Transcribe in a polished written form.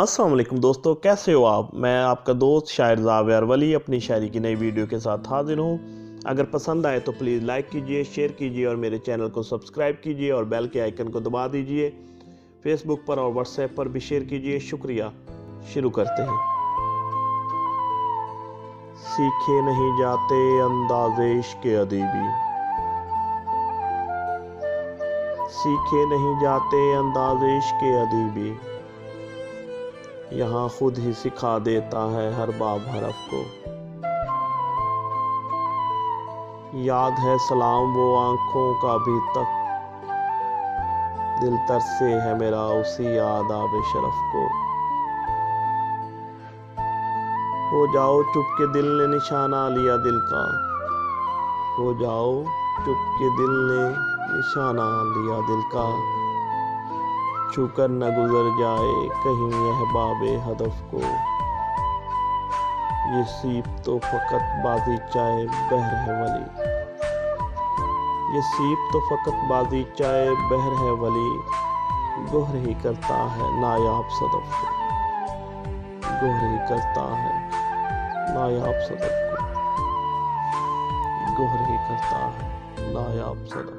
अस्सलाम वालेकुम दोस्तों, कैसे हो आप। मैं आपका दोस्त शायर ज़ावेर वली अपनी शायरी की नई वीडियो के साथ हाजिर हूँ। अगर पसंद आए तो प्लीज़ लाइक कीजिए, शेयर कीजिए और मेरे चैनल को सब्सक्राइब कीजिए और बेल के आइकन को दबा दीजिए। फेसबुक पर और व्हाट्सएप पर भी शेयर कीजिए। शुक्रिया। शुरू करते हैं। सीखे नहीं जाते अंदाज़े इश्क़ अदीबी, सीखे नहीं जाते अंदाज़े इश्क़ अदीबी, यहाँ खुद ही सिखा देता है हर बाब हरफ को। याद है सलाम वो आंखों का भी तक, दिल तरसे है मेरा उसी आदाब शरफ को। हो जाओ चुप के दिल ने निशाना लिया दिल का, हो जाओ चुप के दिल ने निशाना लिया दिल का, छूकर न गुजर जाए कहीं यह बाबे हदफ को। ये सीप तो फकत बाज़ीचाए बहर है वली, ये सीप तो फकत बाज़ीचाए बहर है वली, गोहर ही करता है नायाब सदफ को, गोहर ही करता है नायाब सदफ को, गोहर ही करता है नायाब सदफ।